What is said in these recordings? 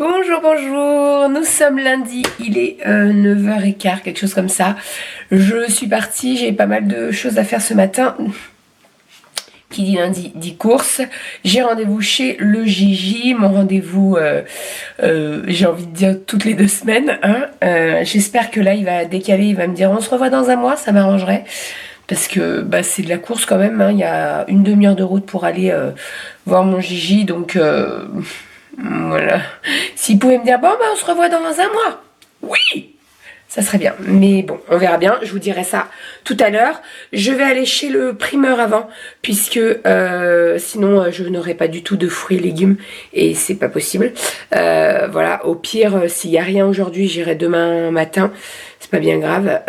Bonjour, bonjour, nous sommes lundi, il est 9h15, quelque chose comme ça. Je suis partie, j'ai pas mal de choses à faire ce matin. Qui dit lundi dit course. J'ai rendez-vous chez le Gigi, mon rendez-vous, j'ai envie de dire toutes les 2 semaines. Hein. J'espère que là il va décaler, il va me dire on se revoit dans un mois, ça m'arrangerait. Parce que bah, c'est de la course quand même, hein. Il y a une demi-heure de route pour aller voir mon Gigi, donc voilà. S'il pouvait me dire bon bah on se revoit dans un mois, oui, ça serait bien. Mais bon, on verra bien, je vous dirai ça tout à l'heure. Je vais aller chez le primeur avant, puisque sinon je n'aurai pas du tout de fruits et légumes, et c'est pas possible. Voilà, au pire, s'il n'y a rien aujourd'hui, j'irai demain matin. C'est pas bien grave.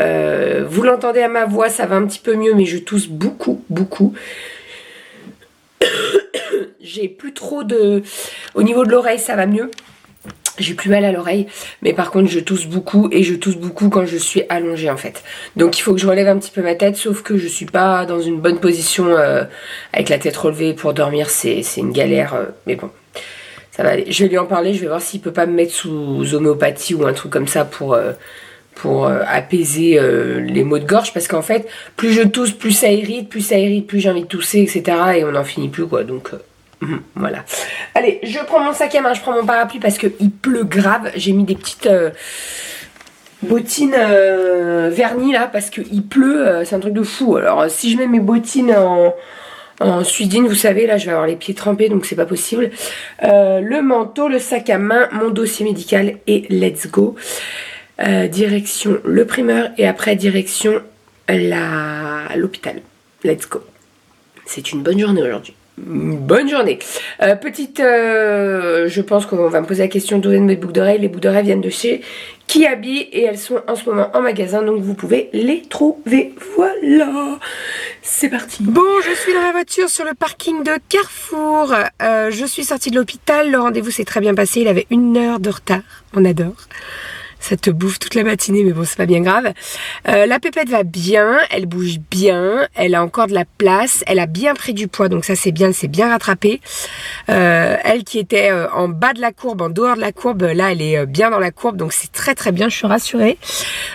Vous l'entendez à ma voix, ça va un petit peu mieux, mais je tousse beaucoup, beaucoup. J'ai plus trop de... Au niveau de l'oreille, ça va mieux. J'ai plus mal à l'oreille, mais par contre je tousse beaucoup, et je tousse beaucoup quand je suis allongée en fait. Donc il faut que je relève un petit peu ma tête, sauf que je suis pas dans une bonne position avec la tête relevée pour dormir, c'est une galère, mais bon, ça va aller. Je vais lui en parler, je vais voir s'il peut pas me mettre sous homéopathie ou un truc comme ça pour apaiser les maux de gorge, parce qu'en fait plus je tousse, plus ça irrite, plus j'ai envie de tousser, etc. et on n'en finit plus quoi, donc... voilà. Allez, je prends mon sac à main, je prends mon parapluie parce qu'il pleut grave. J'ai mis des petites bottines vernis là parce qu'il pleut, c'est un truc de fou. Alors si je mets mes bottines en suidine, vous savez, là je vais avoir les pieds trempés donc c'est pas possible. Le manteau, le sac à main, mon dossier médical et let's go. Direction le primeur et après direction l'hôpital. Let's go. C'est une bonne journée aujourd'hui. Bonne journée. Je pense qu'on va me poser la question d'où viennent mes boucles d'oreilles. Les boucles d'oreilles viennent de chez Kiabi et elles sont en ce moment en magasin, donc vous pouvez les trouver. Voilà, c'est parti. Bon, je suis dans la voiture sur le parking de Carrefour. Je suis sortie de l'hôpital. Le rendez-vous s'est très bien passé. Il avait 1 heure de retard. On adore. Ça te bouffe toute la matinée, mais bon, c'est pas bien grave. La pépette va bien, elle bouge bien, elle a encore de la place, elle a bien pris du poids, donc ça c'est bien, elle s'est bien rattrapée. Elle qui était en bas de la courbe, en dehors de la courbe, là elle est bien dans la courbe, donc c'est très très bien, je suis rassurée.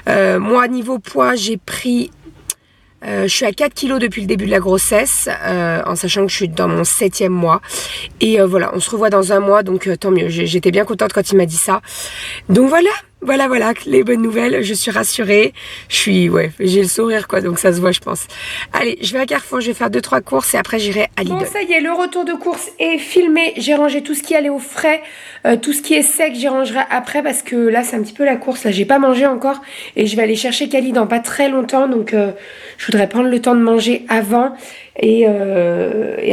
Moi, niveau poids, j'ai pris... je suis à 4 kilos depuis le début de la grossesse, en sachant que je suis dans mon 7e mois. Et voilà, on se revoit dans un mois, donc tant mieux. J'étais bien contente quand il m'a dit ça. Donc voilà, les bonnes nouvelles. Je suis rassurée. J'ai le sourire quoi, donc ça se voit je pense. Allez, je vais à Carrefour, je vais faire 2-3 courses et après j'irai à Lidl. Bon, ça y est, le retour de course est filmé. J'ai rangé tout ce qui allait au frais. Tout ce qui est sec, j'y rangerai après parce que là, c'est un petit peu la course. Là, j'ai pas mangé encore et je vais aller chercher Kali dans pas très longtemps. Donc, je voudrais prendre le temps de manger avant et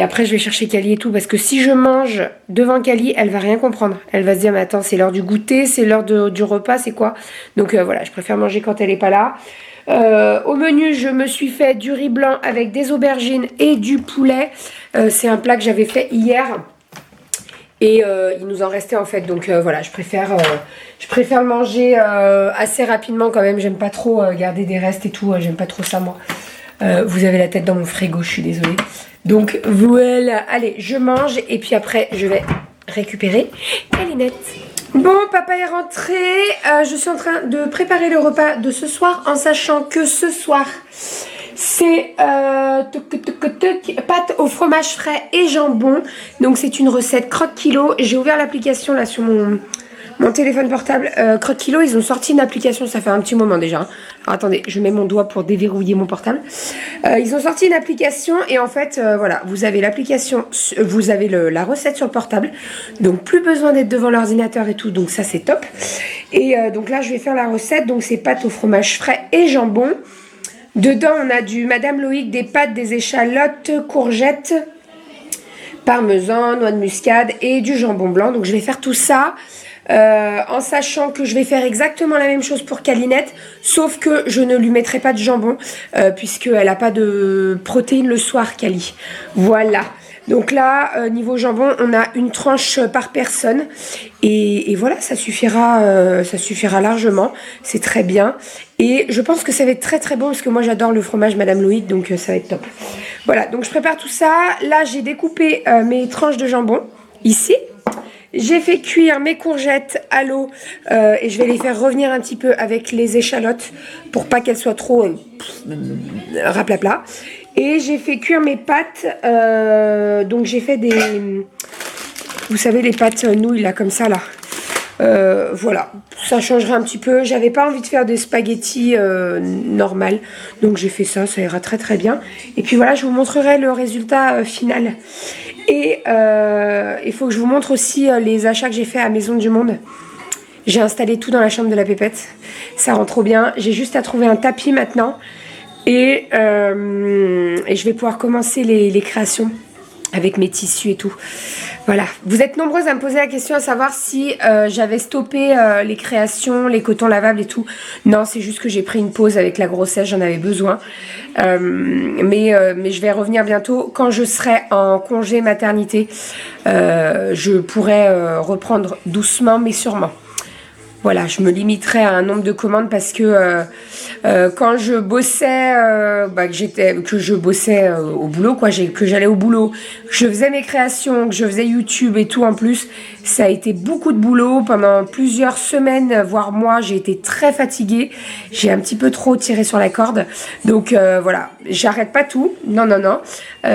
après, je vais chercher Kali et tout. Parce que si je mange devant Kali, elle va rien comprendre. Elle va se dire, mais attends, c'est l'heure du goûter, c'est l'heure du repas, c'est quoi? Donc, voilà, je préfère manger quand elle est pas là. Au menu, je me suis fait du riz blanc avec des aubergines et du poulet. C'est un plat que j'avais fait hier. Et il nous en restait en fait, donc voilà, je préfère le manger assez rapidement quand même. J'aime pas trop garder des restes et tout, j'aime pas trop ça moi. Vous avez la tête dans mon frigo, je suis désolée. Donc voilà, allez, je mange et puis après je vais récupérer Kalinette. Bon, papa est rentré, je suis en train de préparer le repas de ce soir en sachant que ce soir... c'est pâte au fromage frais et jambon. Donc c'est une recette Croque Kilo. J'ai ouvert l'application là sur mon téléphone portable. Croque Kilo, ils ont sorti une application, ça fait un petit moment déjà. Alors attendez, je mets mon doigt pour déverrouiller mon portable. Ils ont sorti une application et en fait voilà, vous avez l'application, vous avez la recette sur le portable. Donc plus besoin d'être devant l'ordinateur et tout, donc ça c'est top. Et donc là je vais faire la recette, donc c'est pâte au fromage frais et jambon. Dedans, on a du Madame Loïc, des pâtes, des échalotes, courgettes, parmesan, noix de muscade et du jambon blanc. Donc, je vais faire tout ça en sachant que je vais faire exactement la même chose pour Kalinette, sauf que je ne lui mettrai pas de jambon puisqu'elle n'a pas de protéines le soir, Kali. Voilà. Donc là, niveau jambon, on a une tranche par personne. Et voilà, ça suffira largement. C'est très bien. Et je pense que ça va être très très bon parce que moi j'adore le fromage Madame Loïc, donc ça va être top. Voilà, donc je prépare tout ça. Là, j'ai découpé mes tranches de jambon, ici. j'ai fait cuire mes courgettes à l'eau et je vais les faire revenir un petit peu avec les échalotes pour pas qu'elles soient trop raplapla. Et j'ai fait cuire mes pâtes, donc j'ai fait des, vous savez les pâtes nouilles là comme ça là. Voilà, ça changerait un petit peu. J'avais pas envie de faire des spaghettis normales, donc j'ai fait ça, ça ira très très bien. Et puis voilà, je vous montrerai le résultat final. Et il faut que je vous montre aussi les achats que j'ai fait à Maison du Monde. J'ai installé tout dans la chambre de la pépette, ça rend trop bien. J'ai juste à trouver un tapis maintenant et je vais pouvoir commencer les créations avec mes tissus et tout. Voilà, vous êtes nombreuses à me poser la question à savoir si j'avais stoppé les créations, les cotons lavables et tout. Non, c'est juste que j'ai pris une pause avec la grossesse, j'en avais besoin. Mais je vais revenir bientôt. Quand je serai en congé maternité, je pourrai reprendre doucement mais sûrement. Voilà, je me limiterai à un nombre de commandes parce que quand je bossais, que je bossais au boulot, quoi, que j'allais au boulot, que je faisais mes créations, que je faisais YouTube et tout en plus, ça a été beaucoup de boulot pendant plusieurs semaines, voire mois. J'ai été très fatiguée, j'ai un petit peu trop tiré sur la corde. Donc voilà, j'arrête pas tout, non,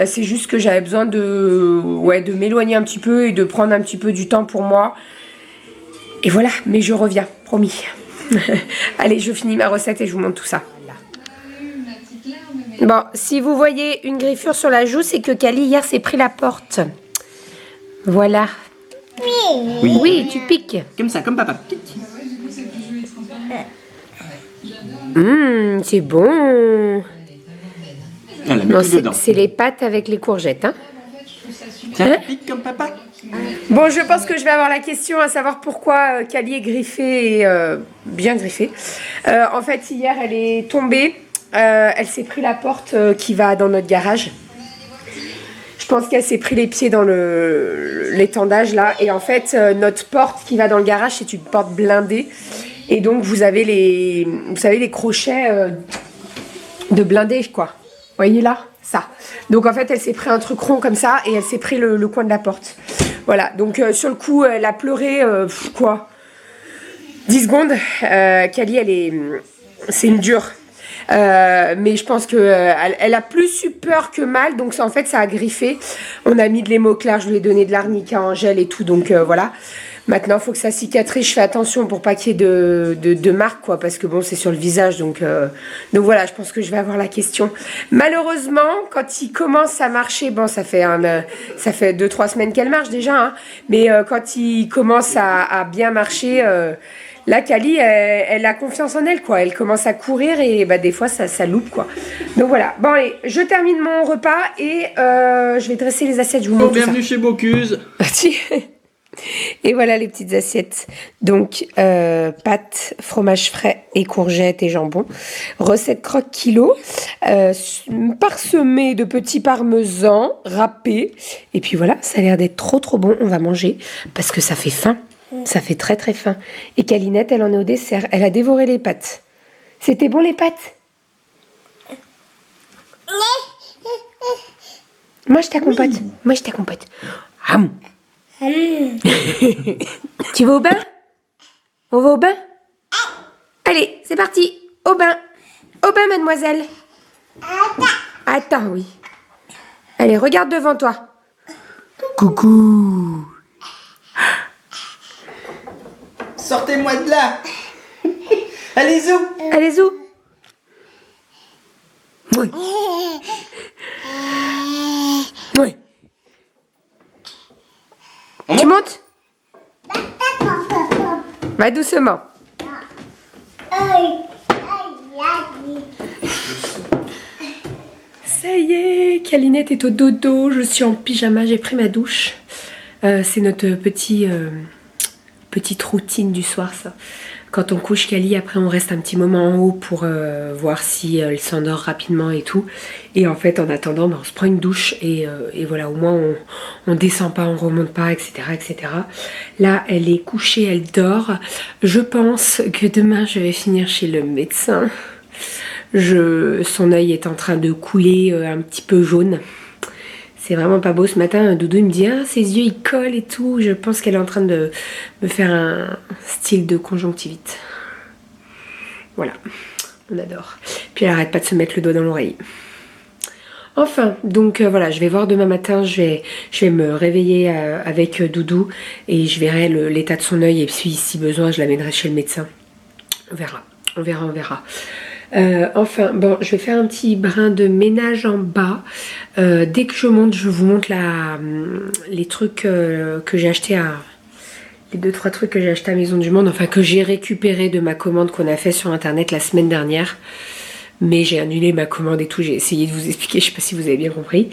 c'est juste que j'avais besoin de m'éloigner un petit peu et de prendre un petit peu du temps pour moi. Et voilà, mais je reviens, promis. Allez, je finis ma recette et je vous montre tout ça. Bon, si vous voyez une griffure sur la joue, c'est que Kali hier s'est pris la porte. Voilà. Oui. Oui, tu piques. Comme ça, comme papa. C'est bon. Elle a mis Non, tout dedans. c'est les pâtes avec les courgettes, hein. Ça pique comme papa. Bon, je pense que je vais avoir la question à savoir pourquoi Kali est griffée et bien griffée. En fait, hier, elle est tombée. Elle s'est pris la porte qui va dans notre garage. Je pense qu'elle s'est pris les pieds dans l'étendage là. Et en fait, notre porte qui va dans le garage, c'est une porte blindée. Et donc, vous savez, les crochets de blindé, quoi. Vous voyez là? Ça. Donc en fait, elle s'est pris un truc rond comme ça et elle s'est pris le coin de la porte. Voilà, donc sur le coup, elle a pleuré, quoi, 10 secondes. Kali, c'est une dure. Mais je pense qu'elle a plus eu peur que mal, donc en fait, ça a griffé. On a mis de l'hémoclar, je lui ai donné de l'arnica en gel et tout, donc voilà. Maintenant, il faut que ça cicatrise. Je fais attention pour pas qu'il y ait de marques, quoi, parce que bon, c'est sur le visage. Donc voilà, je pense que je vais avoir la question. Malheureusement, quand il commence à marcher, bon, ça fait 2-3 semaines qu'elle marche déjà, hein, mais quand il commence à bien marcher, là, Kali, elle a confiance en elle, quoi. Elle commence à courir et bah, des fois, ça loupe, quoi. Donc voilà. Bon, allez, je termine mon repas et je vais dresser les assiettes. Je vous montre Bienvenue chez Bocuse. Et voilà les petites assiettes. Donc, pâtes, fromage frais et courgettes et jambon. Recette croque kilo. Parsemée de petits parmesans râpés. Et puis voilà, ça a l'air d'être trop trop bon. On va manger parce que ça fait faim. Ça fait très très faim. Et Kalinette, elle en est au dessert. Elle a dévoré les pâtes. C'était bon les pâtes? Moi je t'accompagne. Oui. Moi je t'accompagne. Tu vas au bain? On va au bain? Allez, c'est parti. Au bain. Au bain, mademoiselle. Attends, oui. Allez, regarde devant toi. Coucou. Sortez-moi de là. Allez, zou. Allez, zou. Oui. Oui. Tu montes? Va doucement. Ça y est, Kalinette est au dodo, je suis en pyjama, j'ai pris ma douche. C'est notre petite routine du soir, ça. Quand on couche Kali, après on reste un petit moment en haut pour voir si elle s'endort rapidement et tout. Et en fait, en attendant, on se prend une douche et voilà, au moins on descend pas, on remonte pas, etc., etc. Là, elle est couchée, elle dort. Je pense que demain, je vais finir chez le médecin. Son œil est en train de couler un petit peu jaune. C'est vraiment pas beau. Ce matin, Doudou il me dit ah, ses yeux ils collent et tout. Je pense qu'elle est en train de me faire un style de conjonctivite. Voilà, on adore. Puis elle arrête pas de se mettre le doigt dans l'oreille. Enfin, donc voilà, je vais voir demain matin, je vais me réveiller avec Doudou et je verrai l'état de son œil et puis si besoin je l'amènerai chez le médecin. On verra, on verra, on verra. Enfin, bon, je vais faire un petit brin de ménage en bas. Dès que je monte, je vous montre les trucs que j'ai acheté les 2-3 trucs que j'ai acheté à Maison du Monde, enfin que j'ai récupéré de ma commande qu'on a fait sur internet la semaine dernière. Mais j'ai annulé ma commande et tout, j'ai essayé de vous expliquer, je sais pas si vous avez bien compris.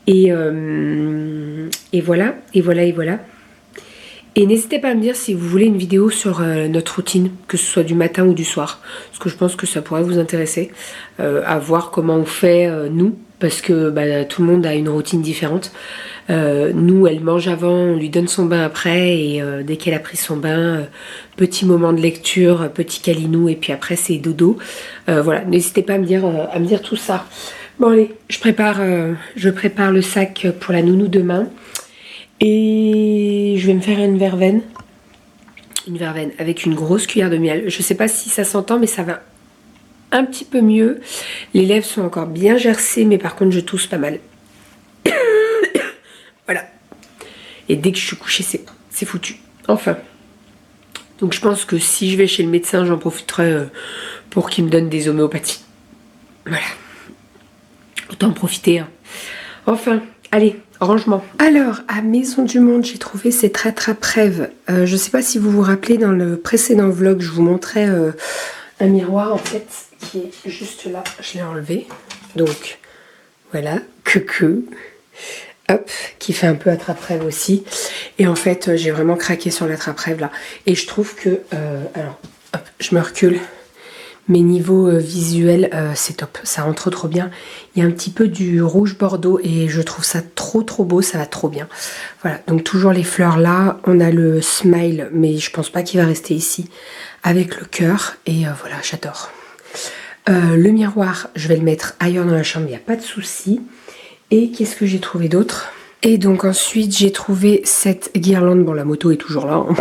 Et voilà, et voilà, et voilà. Et n'hésitez pas à me dire si vous voulez une vidéo sur notre routine, que ce soit du matin ou du soir. Parce que je pense que ça pourrait vous intéresser, à voir comment on fait nous. Parce que tout le monde a une routine différente. Nous, elle mange avant, on lui donne son bain après. Et dès qu'elle a pris son bain, petit moment de lecture, petit câlinou. Et puis après, c'est dodo. Voilà, n'hésitez pas à me dire tout ça. Bon allez, je prépare le sac pour la nounou demain. Et je vais me faire une verveine avec une grosse cuillère de miel. Je sais pas si ça s'entend, mais ça va un petit peu mieux. Les lèvres sont encore bien gercées, mais par contre je tousse pas mal. Voilà. Et dès que je suis couchée, c'est foutu. Enfin. Donc je pense que si je vais chez le médecin, j'en profiterai pour qu'il me donne des homéopathies. Voilà. Autant en profiter. Hein. Enfin, allez. Rangement. Alors, à Maison du Monde, j'ai trouvé cette rattrape-rêve. Je sais pas si vous vous rappelez, dans le précédent vlog, je vous montrais un miroir, en fait, qui est juste là. Je l'ai enlevé. Donc, voilà. Coucou. Hop, qui fait un peu attrape-rêve aussi. Et en fait, j'ai vraiment craqué sur l'attrape-rêve, là. Et je trouve que... alors, hop, je me recule. Mais niveau visuel, c'est top, ça rend trop bien. Il y a un petit peu du rouge bordeaux et je trouve ça trop beau, ça va trop bien. Voilà, donc toujours les fleurs là. On a le smile, mais je pense pas qu'il va rester ici, avec le cœur. Et voilà, j'adore. Le miroir, je vais le mettre ailleurs dans la chambre, il n'y a pas de souci. Et qu'est-ce que j'ai trouvé d'autre? Et donc ensuite, j'ai trouvé cette guirlande. Bon, la moto est toujours là. Hein.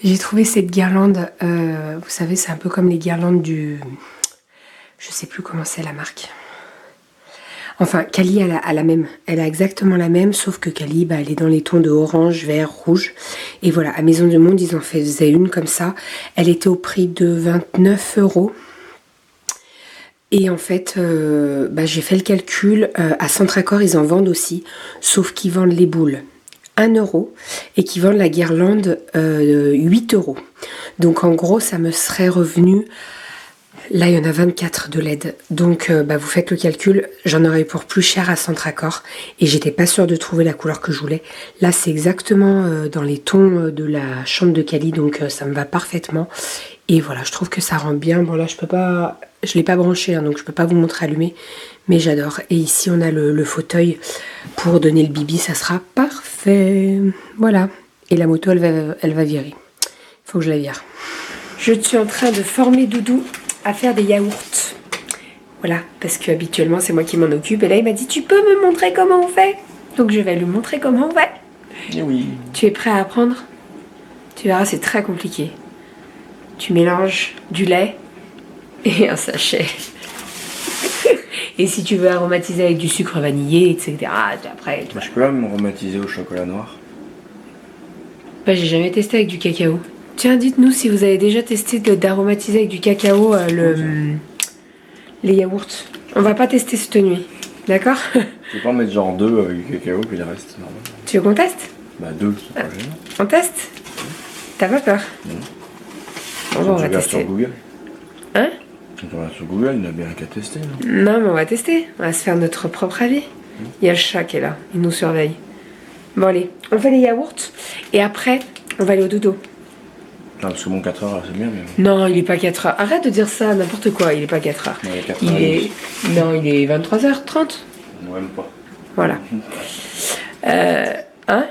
J'ai trouvé cette guirlande, vous savez, c'est un peu comme les guirlandes du... Je sais plus comment c'est la marque. Enfin, Cali, elle a la même. Elle a exactement la même, sauf que Cali, elle est dans les tons de orange, vert, rouge. Et voilà, à Maison du Monde, ils en faisaient une comme ça. Elle était au prix de 29 €. Et en fait, j'ai fait le calcul. À Centracor, ils en vendent aussi, sauf qu'ils vendent les boules 1 € et qui vendent la guirlande 8 €. Donc en gros, ça me serait revenu... Là, il y en a 24 de LED. Donc vous faites le calcul, j'en aurais pour plus cher à Centracor. Et j'étais pas sûre de trouver la couleur que je voulais. Là, c'est exactement dans les tons de la chambre de Cali. Donc ça me va parfaitement. Et voilà, je trouve que ça rend bien. Bon là, je peux pas... Je l'ai pas branché, hein, donc je peux pas vous montrer allumé. Mais j'adore. Et ici, on a le fauteuil pour donner le bibi. Ça sera parfait. Voilà. Et la moto, elle va virer. Il faut que je la vire. Je suis en train de former Doudou à faire des yaourts. Voilà, parce que habituellement, c'est moi qui m'en occupe. Et là, il m'a dit, tu peux me montrer comment on fait? Donc, je vais lui montrer comment on fait. Et oui. Tu es prêt à apprendre? Tu verras, c'est très compliqué. Tu mélanges du lait et un sachet. Et si tu veux aromatiser avec du sucre vanillé, etc. Après, Je peux même aromatiser au chocolat noir. J'ai jamais testé avec du cacao. Tiens, dites-nous si vous avez déjà testé d'aromatiser avec du cacao les yaourts. On va pas tester cette nuit, d'accord? Je vais pas en mettre genre 2 avec du cacao, puis le reste, c'est normal. Tu veux qu'on teste? 2, c'est pas gênant. On teste? T'as pas peur? Non. Bon, on va tester. Sur Google. Hein? Quand on va sur Google, il n'y a bien qu'à tester. Non, mais on va tester. On va se faire notre propre avis. Il y a le chat qui est là, il nous surveille. Bon, allez, on fait les yaourts et après, on va aller au dodo. Non, parce que mon 4 heures, c'est bien, mais... Non, il est pas 4 heures. Arrête de dire ça, n'importe quoi, il est pas 4 heures. Non, il est 4 heures. Non, il est 23h30. Non, même pas. Voilà. Hein?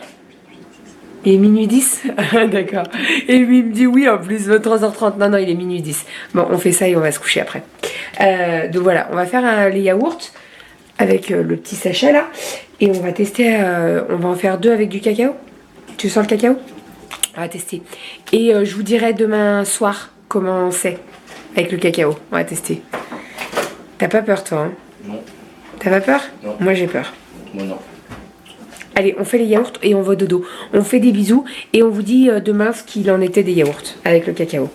Il est minuit 10. D'accord. Et lui, il me dit oui, en plus, 23h30. Non, il est minuit 10. Bon, on fait ça et on va se coucher après. Donc voilà, on va faire les yaourts avec le petit sachet là. Et on va tester, on va en faire 2 avec du cacao. Tu sens le cacao? On va tester. Et je vous dirai demain soir comment c'est avec le cacao. On va tester. T'as pas peur toi hein? Non. T'as pas peur? Non. Moi j'ai peur. Moi non. Allez, on fait les yaourts et on va au dodo. On fait des bisous et on vous dit demain ce qu'il en était des yaourts avec le cacao.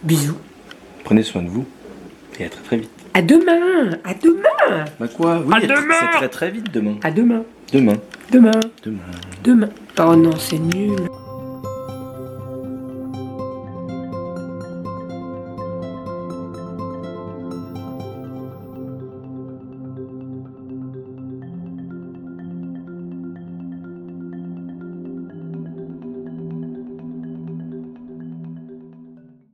Bisous. Prenez soin de vous et à très très vite. À demain. À demain. Bah quoi? Oui, À demain. c'est très très vite demain. À demain. Demain. Demain. Demain. Demain. Oh non, c'est nul.